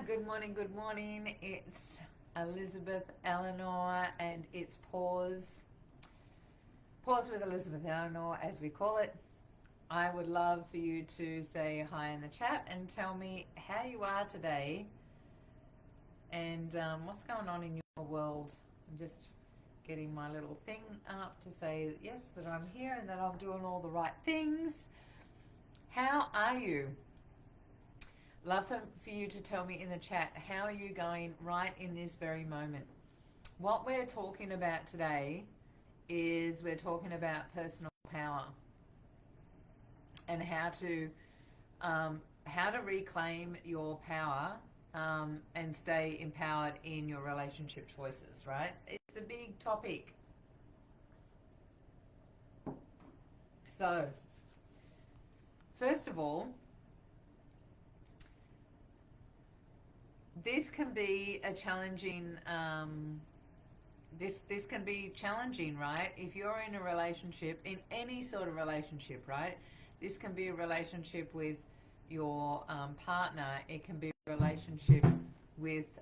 Good morning, good morning. It's Elizabeth Eleanor and it's Pause with Elizabeth Eleanor as we call it. I would love for you to say hi in the chat and tell me how you are today and what's going on in your world. I'm just getting my little thing up to say yes, that I'm here and that I'm doing all the right things. How are you? Love for you to tell me in the chat, how are you going right in this very moment? What we're talking about today is we're talking about personal power and how to reclaim your power and stay empowered in your relationship choices, right? It's a big topic. So, first of all, this can be a challenging this can be challenging, right? If you're in a relationship, in any sort of relationship, right? This can be a relationship with your partner. It can be a relationship with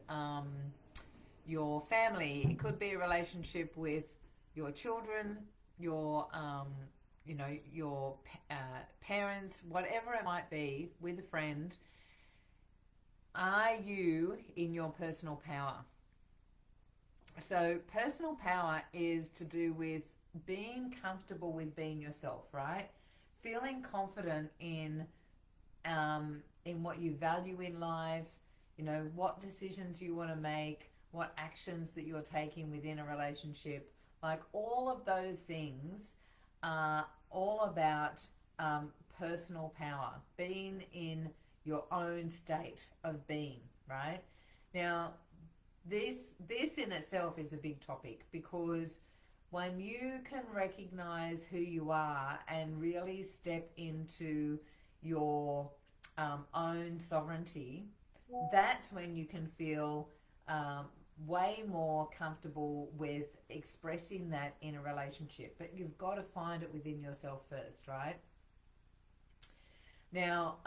your family. It could be a relationship with your children, your your parents, whatever it might be, with a friend. Are you in your personal power? So personal power is to do with being comfortable with being yourself, right? Feeling confident in what you value in life, you know, what decisions you want to make, what actions that you're taking within a relationship. Like all of those things are all about personal power, being in your own state of being, right? Now, this in itself is a big topic, because when you can recognize who you are and really step into your own sovereignty, that's when you can feel way more comfortable with expressing that in a relationship. But you've got to find it within yourself first, right? Now,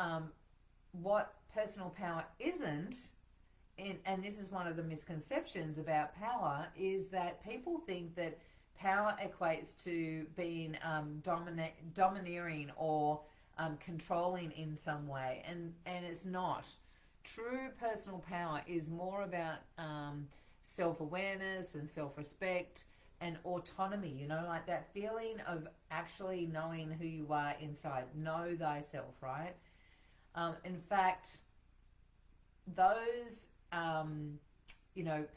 what personal power isn't, and this is one of the misconceptions about power, is that people think that power equates to being domineering or controlling in some way, and it's not. True personal power is more about self-awareness and self-respect and autonomy, you know, like that feeling of actually knowing who you are inside. Know thyself, right? In fact, those,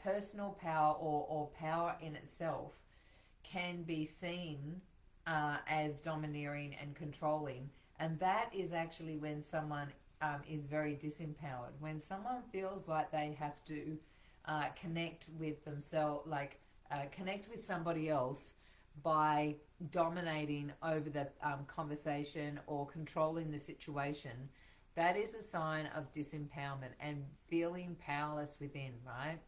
personal power or power in itself can be seen as domineering and controlling. And that is actually when someone is very disempowered. When someone feels like they have to connect with themselves, connect with somebody else by dominating over the conversation or controlling the situation, that is a sign of disempowerment and feeling powerless within, right?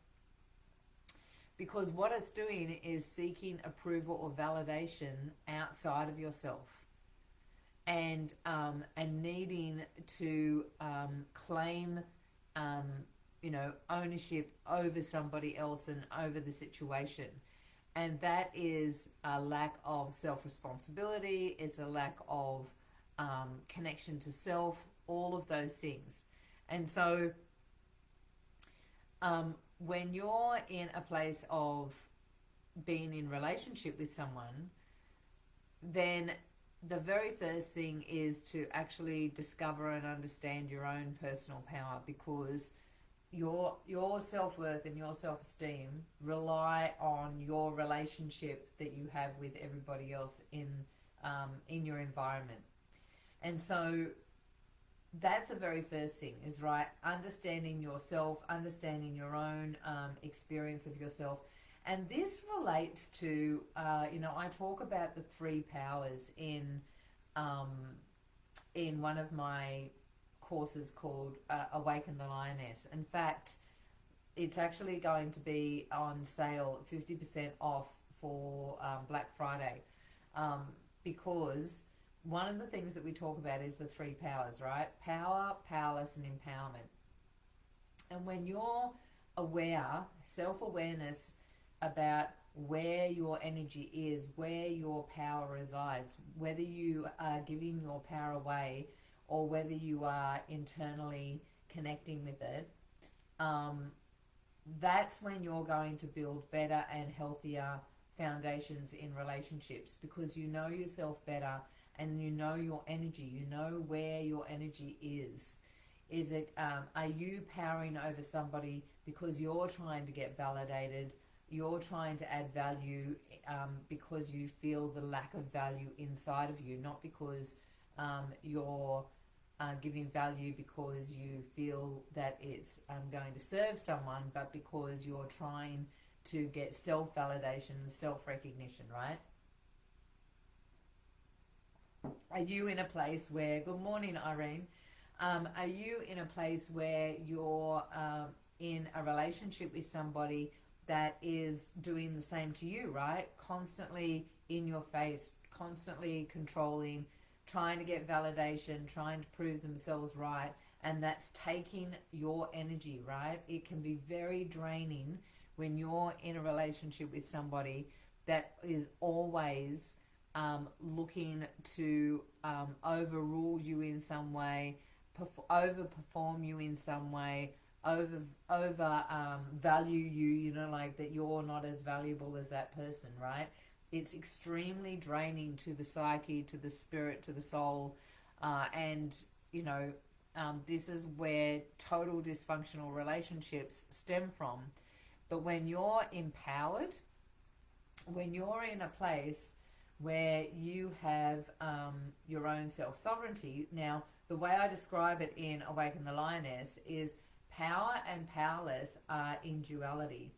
Because what it's doing is seeking approval or validation outside of yourself, and needing to claim ownership over somebody else and over the situation. And that is a lack of self-responsibility. It's a lack of connection to self, all of those things. And so when you're in a place of being in relationship with someone, then the very first thing is to actually discover and understand your own personal power, because your self-worth and your self-esteem rely on your relationship that you have with everybody else in your environment. And so that's the very first thing, is right, understanding yourself, understanding your own experience of yourself. And this relates to, I talk about the three powers in one of my courses called Awaken the Lioness. In fact, it's actually going to be on sale, 50% off for Black Friday, because one of the things that we talk about is the three powers, right? Power, powerless, and empowerment. And when you're aware, self-awareness about where your energy is, where your power resides, whether you are giving your power away or whether you are internally connecting with it, that's when you're going to build better and healthier foundations in relationships, because you know yourself better and you know your energy, you know where your energy is. Is it, are you powering over somebody because you're trying to get validated, you're trying to add value, because you feel the lack of value inside of you, not because you're giving value because you feel that it's going to serve someone, but because you're trying to get self-validation, self-recognition, right? Are you in a place where, good morning, Irene, are you in a place where you're in a relationship with somebody that is doing the same to you, right? Constantly in your face, constantly controlling, trying to get validation, trying to prove themselves right, and that's taking your energy, right? It can be very draining when you're in a relationship with somebody that is always looking to overrule you in some way, overperform you in some way, over value you, you know, like that you're not as valuable as that person, right? It's extremely draining to the psyche, to the spirit, to the soul, and you know, this is where total dysfunctional relationships stem from. But when you're empowered, when you're in a place where you have your own self-sovereignty. Now, the way I describe it in Awaken the Lioness is power and powerless are in duality.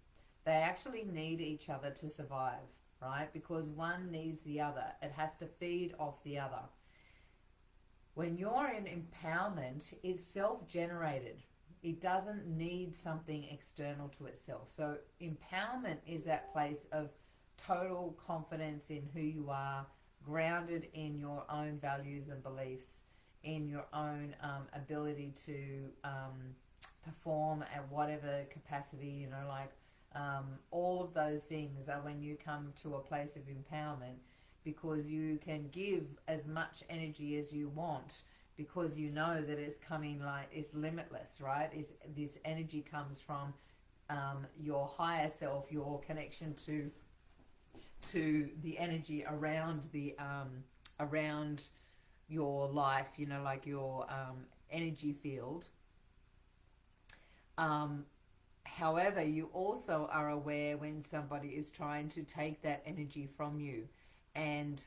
They actually need each other to survive, right? Because one needs the other. It has to feed off the other. When you're in empowerment, it's self-generated. It doesn't need something external to itself. So empowerment is that place of total confidence in who you are, grounded in your own values and beliefs, in your own ability to perform at whatever capacity, you know, like all of those things are when you come to a place of empowerment, because you can give as much energy as you want, because you know that it's coming, like it's limitless, right? This energy comes from your higher self, your connection to the energy around around your life, you know, like your energy field. However, you also are aware when somebody is trying to take that energy from you, and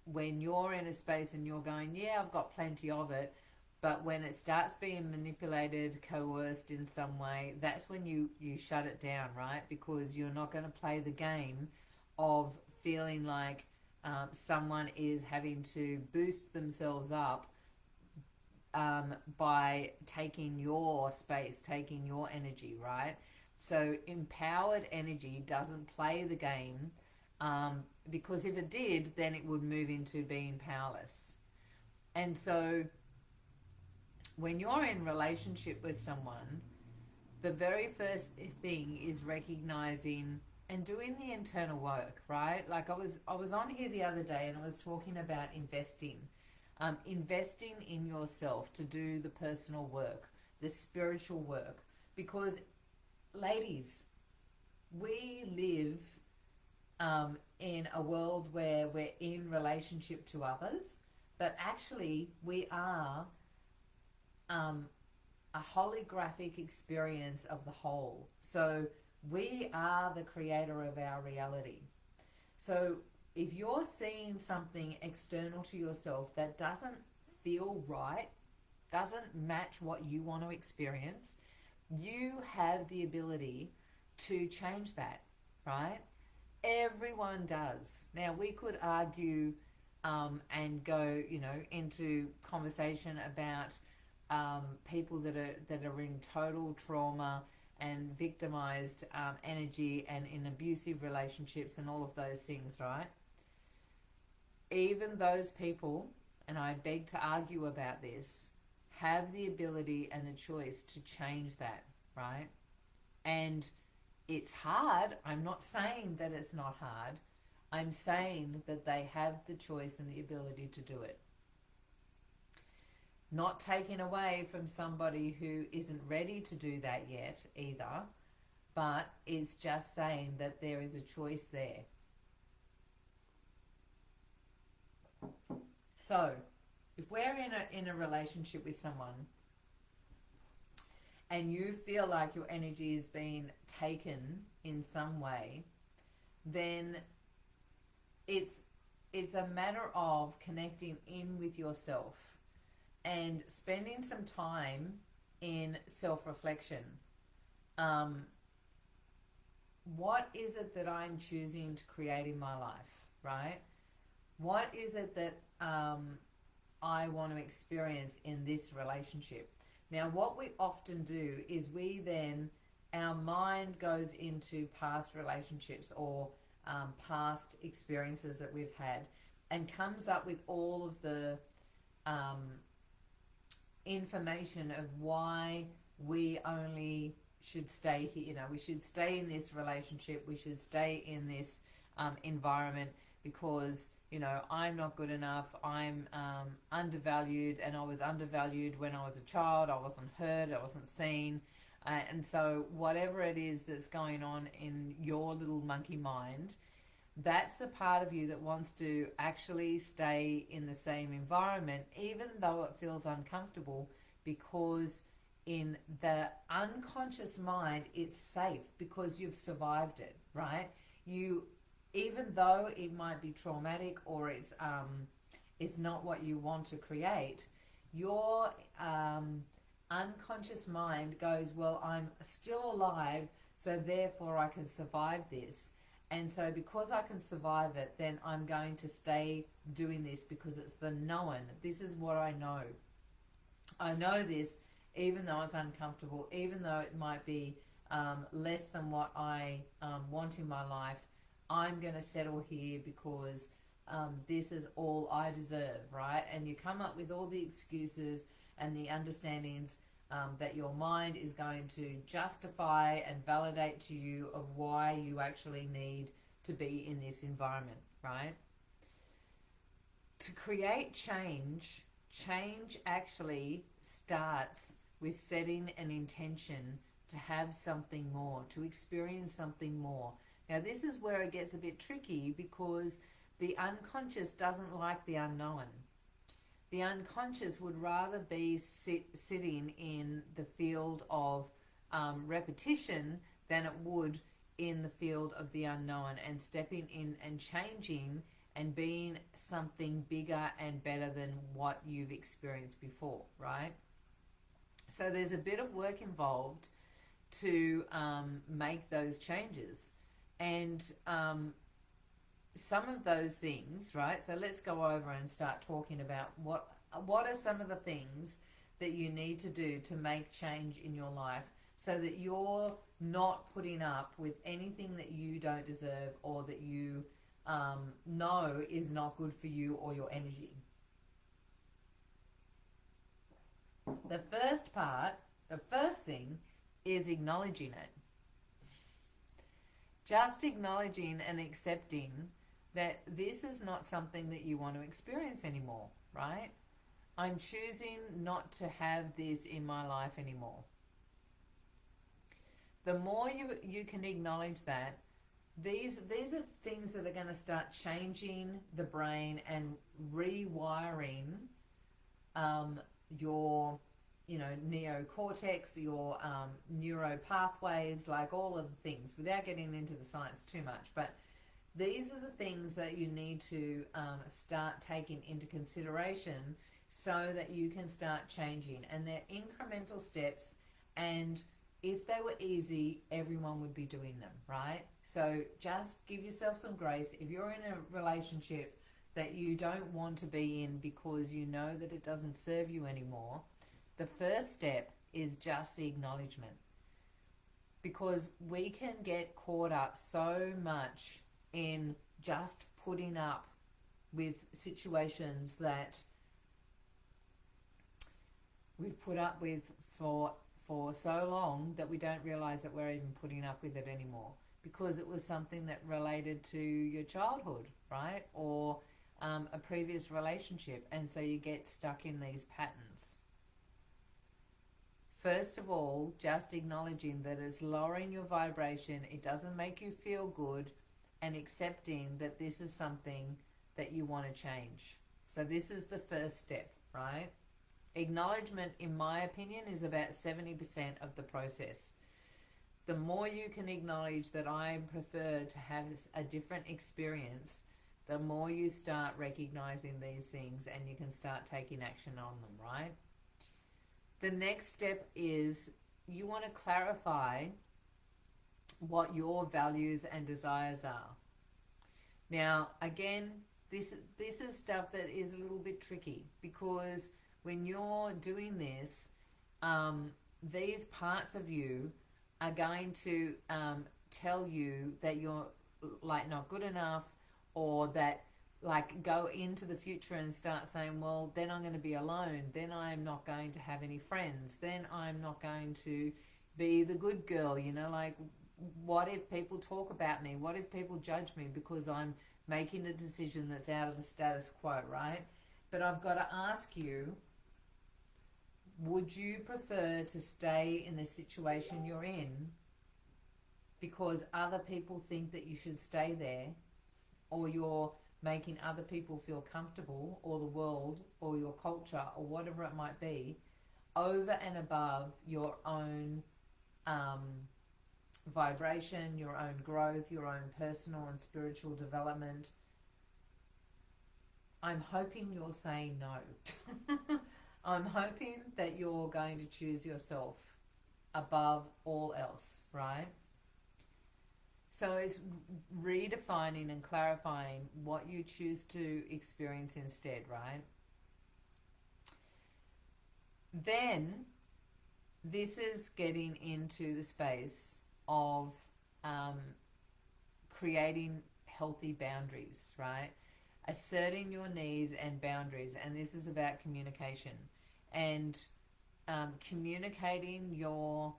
when you're in a space and you're going, yeah, I've got plenty of it, but when it starts being manipulated, coerced in some way, that's when you shut it down, right? Because you're not going to play the game of feeling like someone is having to boost themselves up by taking your space, taking your energy, right? So empowered energy doesn't play the game, because if it did, then it would move into being powerless. And so when you're in relationship with someone, the very first thing is recognizing and doing the internal work, right? Like I was on here the other day and I was talking about investing in yourself to do the personal work, the spiritual work, because ladies, we live in a world where we're in relationship to others, but actually we are a holographic experience of the whole. So we are the creator of our reality. So if you're seeing something external to yourself that doesn't feel right, doesn't match what you want to experience, you have the ability to change that, right? Everyone does. Now, we could argue and go, you know, into conversation about people that are in total trauma and victimized energy and in abusive relationships and all of those things, right? Even those people, and I beg to argue about this, have the ability and the choice to change that, right? And it's hard. I'm not saying that it's not hard. I'm saying that they have the choice and the ability to do it. Not taking away from somebody who isn't ready to do that yet either, but it's just saying that there is a choice there. So, if we're in a relationship with someone and you feel like your energy is being taken in some way, then it's a matter of connecting in with yourself and spending some time in self-reflection. What is it that I'm choosing to create in my life, right? What is it that I want to experience in this relationship? Now, what we often do is our mind goes into past relationships or past experiences that we've had and comes up with all of the information of why we only should stay here. We should stay in this relationship, we should stay in this environment because I'm not good enough, I'm undervalued, and I was undervalued when I was a child, I wasn't heard, I wasn't seen, and so whatever it is that's going on in your little monkey mind, that's the part of you that wants to actually stay in the same environment even though it feels uncomfortable, because in the unconscious mind it's safe because you've survived it, right? Even though it might be traumatic or it's not what you want to create, your unconscious mind goes, well, I'm still alive, so therefore I can survive this. And so because I can survive it, then I'm going to stay doing this because it's the known. This is what I know. I know this even though it's uncomfortable, even though it might be less than what I want in my life. I'm going to settle here because this is all I deserve, right? And you come up with all the excuses and the understandings that your mind is going to justify and validate to you of why you actually need to be in this environment, right? To create change actually starts with setting an intention to have something more, to experience something more. Now, this is where it gets a bit tricky because the unconscious doesn't like the unknown. The unconscious would rather be sitting in the field of repetition than it would in the field of the unknown and stepping in and changing and being something bigger and better than what you've experienced before, right? So there's a bit of work involved to make those changes. And some of those things, right? So let's go over and start talking about what are some of the things that you need to do to make change in your life so that you're not putting up with anything that you don't deserve or that you know is not good for you or your energy. The first thing is acknowledging it. Just acknowledging and accepting that this is not something that you want to experience anymore, right? I'm choosing not to have this in my life anymore. The more you can acknowledge that, these are things that are going to start changing the brain and rewiring your neocortex, your neuro pathways, like all of the things, without getting into the science too much. But these are the things that you need to start taking into consideration so that you can start changing. And they're incremental steps, and if they were easy, everyone would be doing them, right? So just give yourself some grace. If you're in a relationship that you don't want to be in because you know that it doesn't serve you anymore, the first step is just the acknowledgement. Because we can get caught up so much in just putting up with situations that we've put up with for so long that we don't realize that we're even putting up with it anymore, because it was something that related to your childhood, right? Or a previous relationship, and so you get stuck in these patterns. First of all, just acknowledging that it's lowering your vibration, it doesn't make you feel good, and accepting that this is something that you want to change. So this is the first step, right? Acknowledgement, in my opinion, is about 70% of the process. The more you can acknowledge that I prefer to have a different experience, the more you start recognizing these things and you can start taking action on them, right? The next step is you want to clarify what your values and desires are. Now, again, this is stuff that is a little bit tricky, because when you're doing this, these parts of you are going to tell you that you're like not good enough, or that like go into the future and start saying, well, then I'm going to be alone, then I'm not going to have any friends, then I'm not going to be the good girl, you know, like what if people talk about me, what if people judge me because I'm making a decision that's out of the status quo, right? But I've got to ask you, would you prefer to stay in the situation you're in because other people think that you should stay there, or you're making other people feel comfortable, or the world, or your culture, or whatever it might be, over and above your own vibration, your own growth, your own personal and spiritual development? I'm hoping you're saying no. I'm hoping that you're going to choose yourself above all else, right? So it's redefining and clarifying what you choose to experience instead, right? Then this is getting into the space of creating healthy boundaries, right? Asserting your needs and boundaries, and this is about communication and communicating your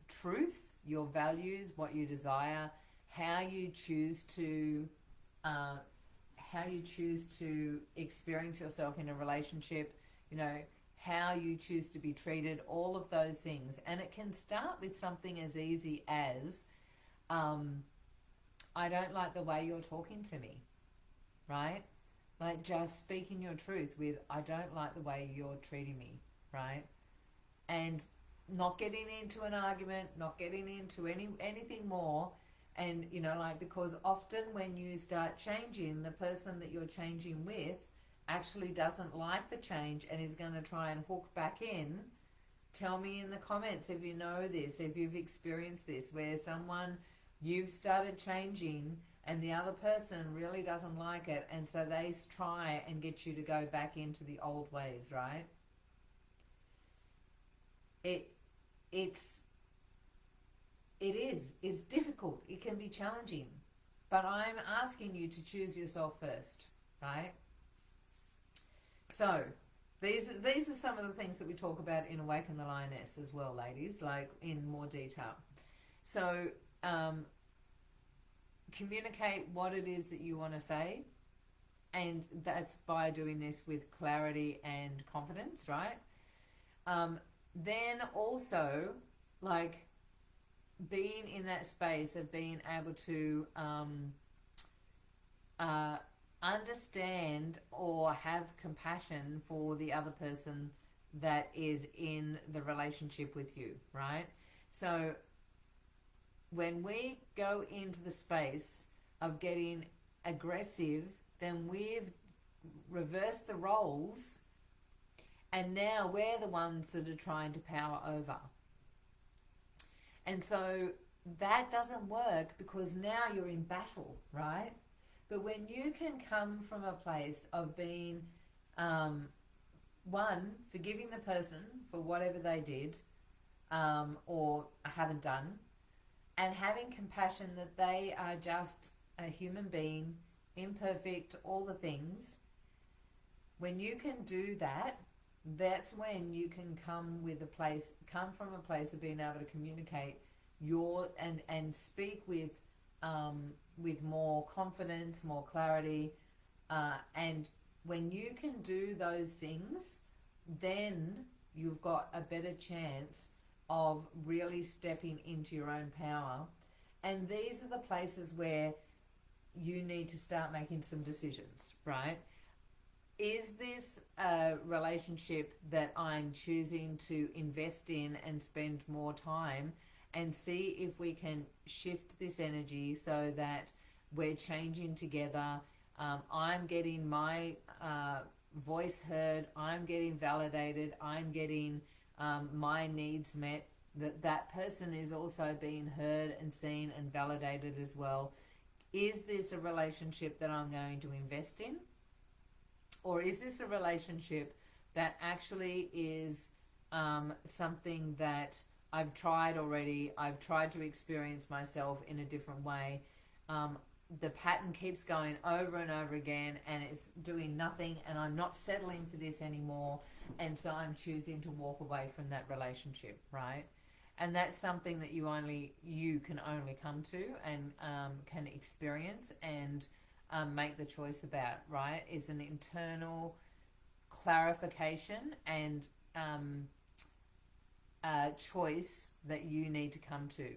truth, your values, what you desire, how you choose to experience yourself in a relationship, you know, how you choose to be treated, all of those things. And it can start with something as easy as I don't like the way you're talking to me, right? Like just speaking your truth with, I don't like the way you're treating me, right? And not getting into an argument, not getting into anything more. And, you know, like, because often when you start changing, the person that you're changing with actually doesn't like the change and is going to try and hook back in. Tell me in the comments if you know this, if you've experienced this, where you've started changing and the other person really doesn't like it, and so they try and get you to go back into the old ways, right? It's difficult. It can be challenging, but I'm asking you to choose yourself first, right? So these are some of the things that we talk about in Awaken the Lioness as well, ladies, like in more detail. So communicate what it is that you want to say, and that's by doing this with clarity and confidence, right? Then also, like, being in that space of being able to understand or have compassion for the other person that is in the relationship with you, right? So when we go into the space of getting aggressive, then we've reversed the roles, and now we're the ones that are trying to power over. And so that doesn't work, because now you're in battle, right? But when you can come from a place of being, one, forgiving the person for whatever they did or haven't done, and having compassion that they are just a human being, imperfect, all the things. When you can do that, that's when you can come from a place of being able to communicate your and speak with more confidence, more clarity, and when you can do those things, then you've got a better chance of really stepping into your own power. And these are the places where you need to start making some decisions, right? Is this a relationship that I'm choosing to invest in and spend more time and see if we can shift this energy so that we're changing together? I'm getting my voice heard, I'm getting validated, I'm getting my needs met, that person is also being heard and seen and validated as well. Is this a relationship that I'm going to invest in? Or is this a relationship that actually is something that I've tried already? I've tried to experience myself in a different way. The pattern keeps going over and over again and it's doing nothing, and I'm not settling for this anymore, and so I'm choosing to walk away from that relationship, right? And that's something that you can only come to and can experience and make the choice about, right? Is an internal clarification and choice that you need to come to.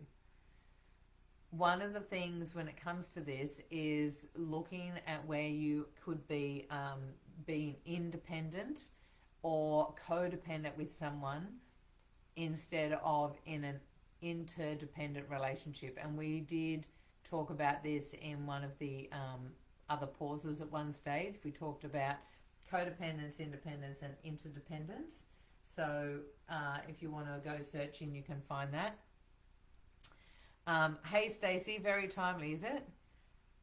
One of the things when it comes to this is looking at where you could be being independent or codependent with someone instead of in an interdependent relationship. And we did talk about this in one of the other pauses at one stage. We talked about codependence, independence, and interdependence. So if you want to go searching, you can find that. Hey Stacey, very timely, is it?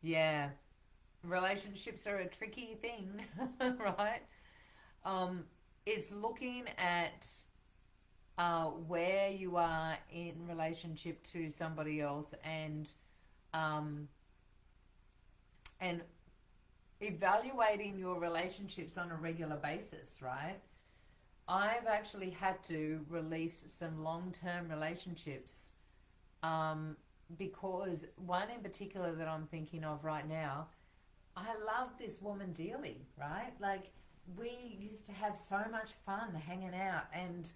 Yeah, relationships are a tricky thing, right? It's looking at where you are in relationship to somebody else and evaluating your relationships on a regular basis, right? I've actually had to release some long-term relationships because one in particular that I'm thinking of right now, I love this woman dearly, right? Like, we used to have so much fun hanging out and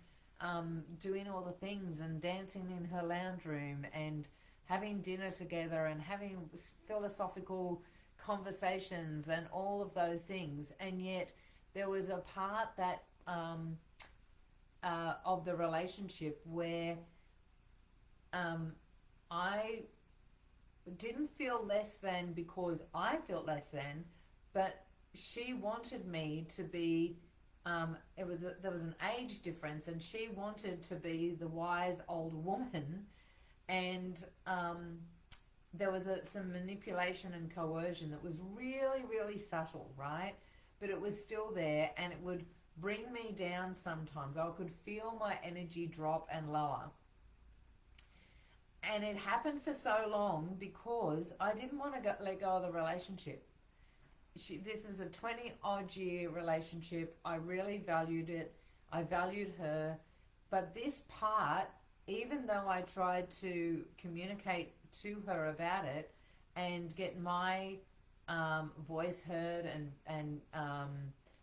doing all the things and dancing in her lounge room and having dinner together and having philosophical conversations and all of those things. And yet there was a part that of the relationship where I didn't feel less than because I felt less than, but she wanted me to be, there was an age difference, and she wanted to be the wise old woman, and there was some manipulation and coercion that was really, really subtle, right? But it was still there, and it would bring me down sometimes. I could feel my energy drop and lower. And it happened for so long because I didn't want to let go of the relationship. This is a 20-odd year relationship. I really valued it. I valued her. But this part, even though I tried to communicate to her about it and get my voice heard and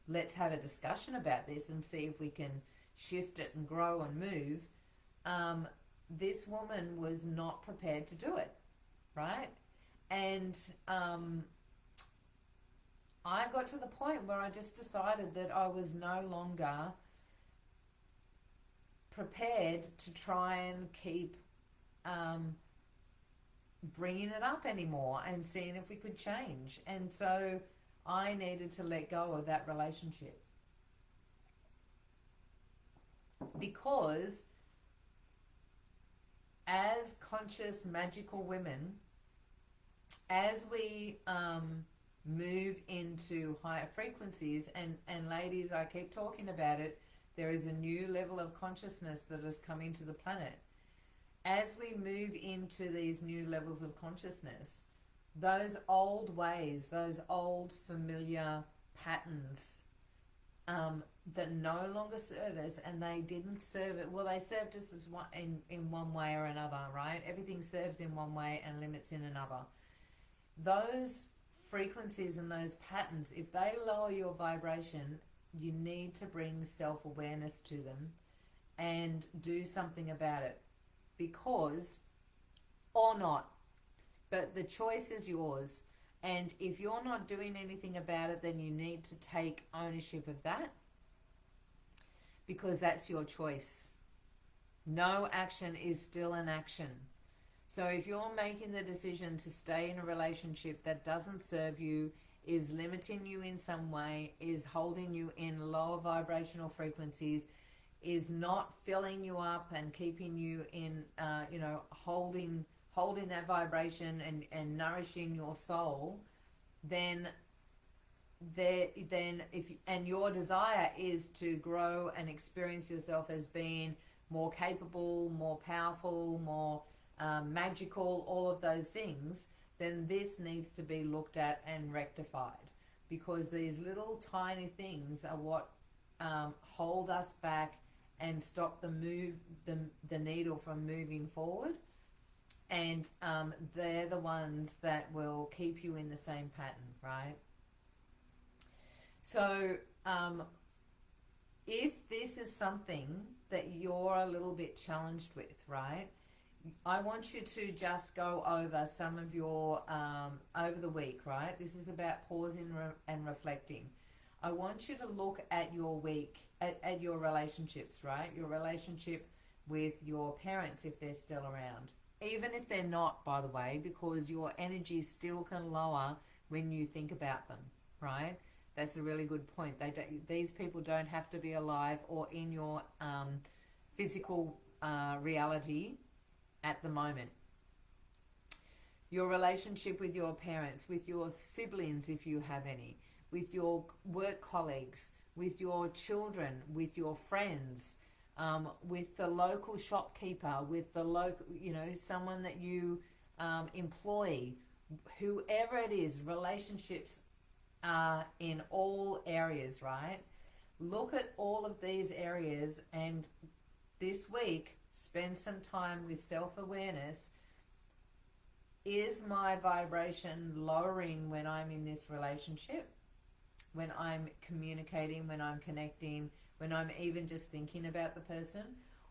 let's have a discussion about this and see if we can shift it and grow and move, this woman was not prepared to do it, right? And I got to the point where I just decided that I was no longer prepared to try and keep bringing it up anymore and seeing if we could change. And so I needed to let go of that relationship because as conscious, magical women, as we move into higher frequencies, and ladies, I keep talking about it, there is a new level of consciousness that is coming to the planet. As we move into these new levels of consciousness, those old ways, those old familiar patterns that no longer serve us, and they didn't serve it. Well, they served us as one in one way or another, right? Everything serves in one way and limits in another. Those frequencies and those patterns, if they lower your vibration, you need to bring self-awareness to them and do something about it. Because, or not, but the choice is yours. And if you're not doing anything about it, then you need to take ownership of that, because that's your choice. No action is still an action. So if you're making the decision to stay in a relationship that doesn't serve you, is limiting you in some way, is holding you in lower vibrational frequencies, is not filling you up and keeping you in, holding that vibration and nourishing your soul, then your desire is to grow and experience yourself as being more capable, more powerful, more magical, all of those things, then this needs to be looked at and rectified, because these little tiny things are what hold us back and stop the needle from moving forward, and they're the ones that will keep you in the same pattern, right? So if this is something that you're a little bit challenged with, right, I want you to just go over some of your, over the week, right? This is about pausing and reflecting. I want you to look at your week, at your relationships, right? Your relationship with your parents, if they're still around. Even if they're not, by the way, because your energy still can lower when you think about them, right? That's a really good point. These people don't have to be alive or in your physical reality at the moment. Your relationship with your parents, with your siblings if you have any, with your work colleagues, with your children, with your friends, with the local shopkeeper, with the local, someone that you employ, whoever it is, relationships are in all areas, right? Look at all of these areas, and this week, spend some time with self-awareness. Is my vibration lowering when I'm in this relationship? When I'm communicating, when I'm connecting, when I'm even just thinking about the person?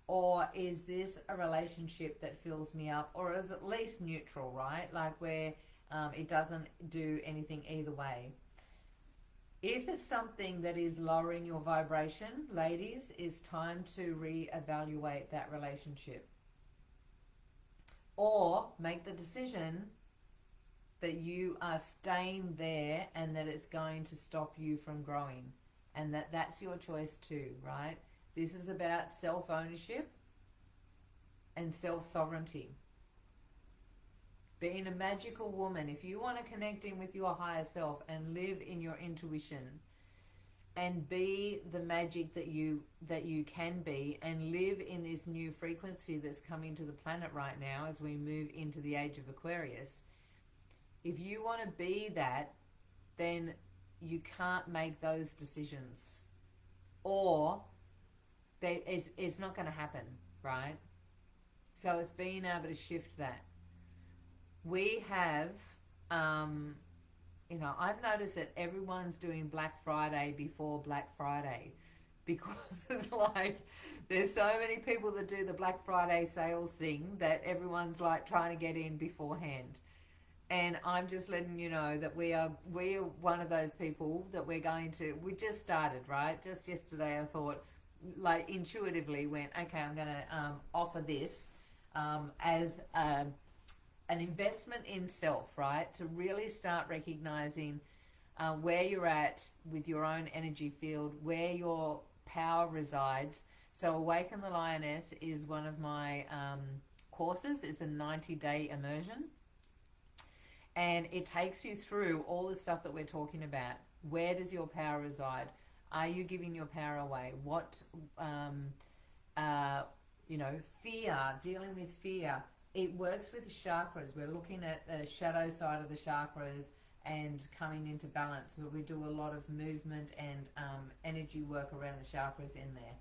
Or is this a relationship that fills me up, or is at least neutral, right? Like where it doesn't do anything either way. If it's something that is lowering your vibration, ladies, it's time to reevaluate that relationship. Or make the decision that you are staying there and that it's going to stop you from growing. And that's your choice too, right? This is about self-ownership and self-sovereignty. Being a magical woman, if you want to connect in with your higher self and live in your intuition and be the magic that you can be, and live in this new frequency that's coming to the planet right now as we move into the age of Aquarius, if you want to be that, then you can't make those decisions, or it's not going to happen, right? So it's being able to shift that. We have, I've noticed that everyone's doing Black Friday before Black Friday, because it's like there's so many people that do the Black Friday sales thing that everyone's like trying to get in beforehand. And I'm just letting you know that we are one of those people that we just started, right? Just yesterday I thought, like intuitively went, okay, I'm going to offer this as an investment in self, right? To really start recognizing where you're at with your own energy field, where your power resides. So Awaken the Lioness is one of my courses. It's a 90-day immersion. And it takes you through all the stuff that we're talking about. Where does your power reside? Are you giving your power away? What, fear, dealing with fear. It works with the chakras. We're looking at the shadow side of the chakras, and coming into balance. So we do a lot of movement and energy work around the chakras in there.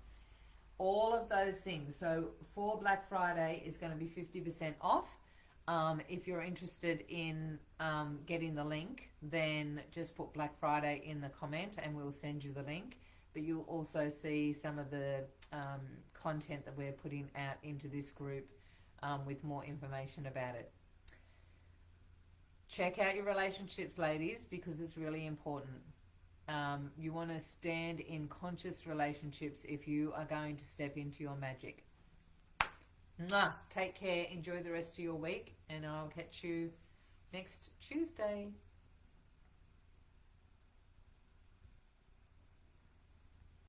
All of those things. So for Black Friday is going to be 50% off. If you're interested in getting the link, then just put Black Friday in the comment and we'll send you the link. But you'll also see some of the content that we're putting out into this group with more information about it. Check out your relationships, ladies, because it's really important. You want to stand in conscious relationships if you are going to step into your magic. Mwah! Take care. Enjoy the rest of your week, and I'll catch you next Tuesday.